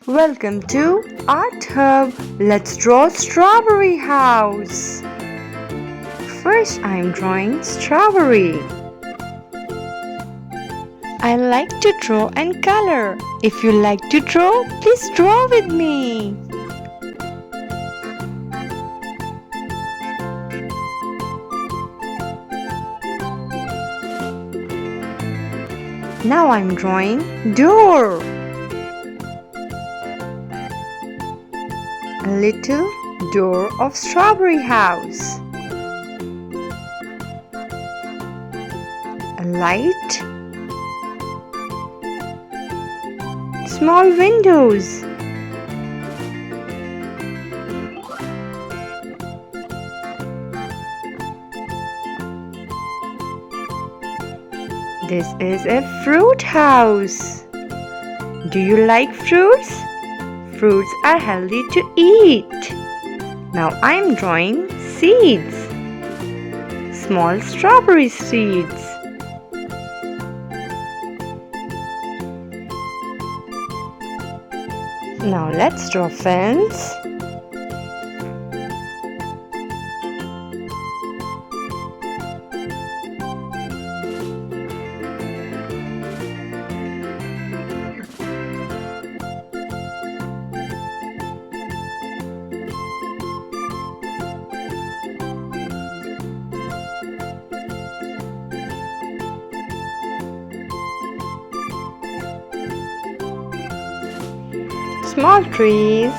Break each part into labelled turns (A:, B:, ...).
A: Welcome to Art Hub. Let's draw strawberry house. First I'm drawing strawberry. I like to draw and color. If you like to draw, please draw with me. Now I'm drawing door. A little door of strawberry house. A light. Small windows. This is a fruit house. Do you like fruits? Fruits are healthy to eat. Now I'm drawing seeds. Small strawberry seeds. Now let's draw fence. Small trees.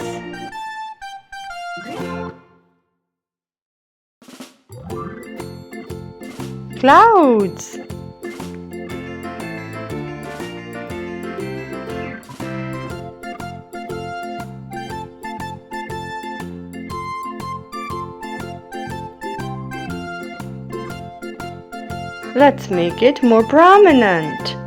A: Clouds. Let's make it more prominent.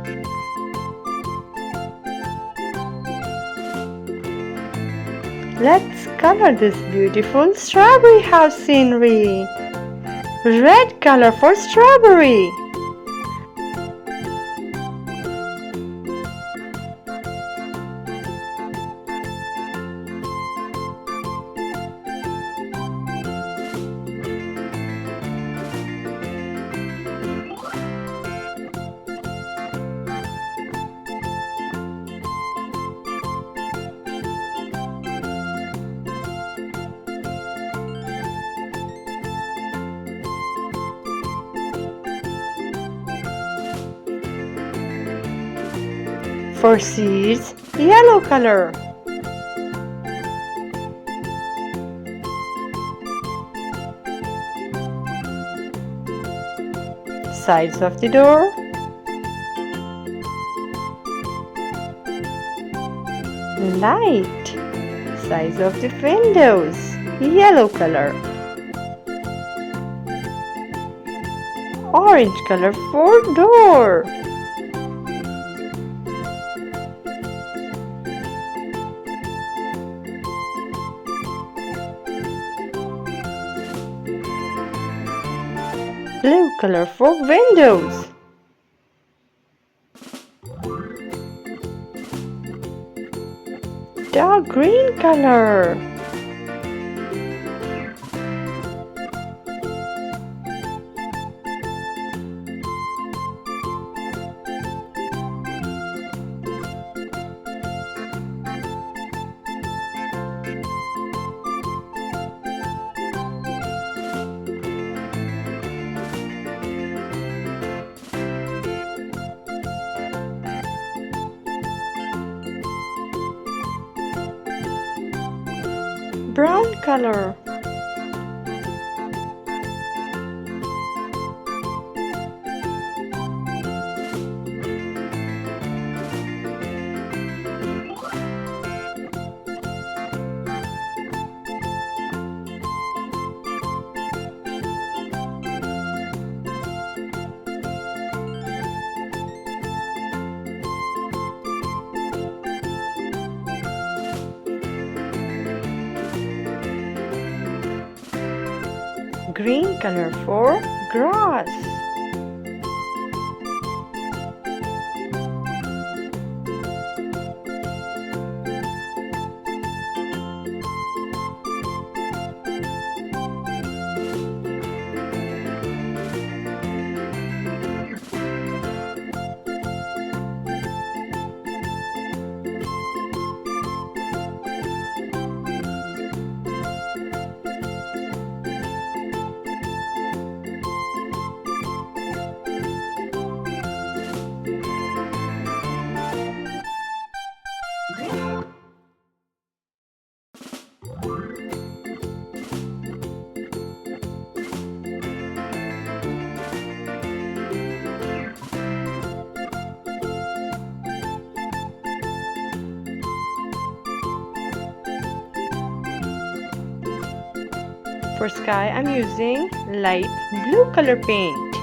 A: Let's color this beautiful strawberry house scenery. Red color for strawberry. For seeds, yellow color. Sides of the door. Light. Sides of the windows, yellow color. Orange color for door. Blue color for windows. Dark green color. Brown color. Green color for grass. For sky, I'm using light blue color paint.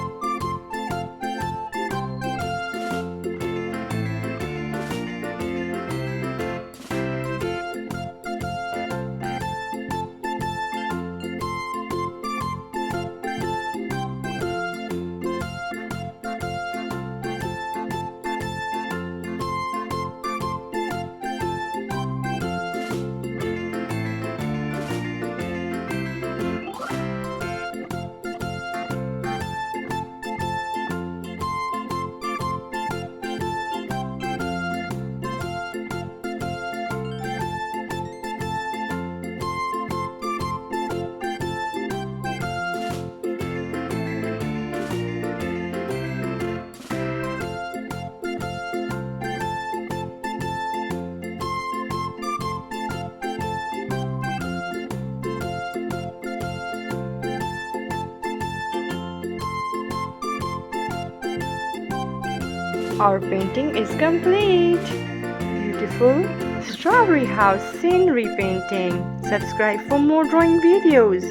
A: Our painting is complete. Beautiful strawberry house scenery painting. Subscribe for more drawing videos.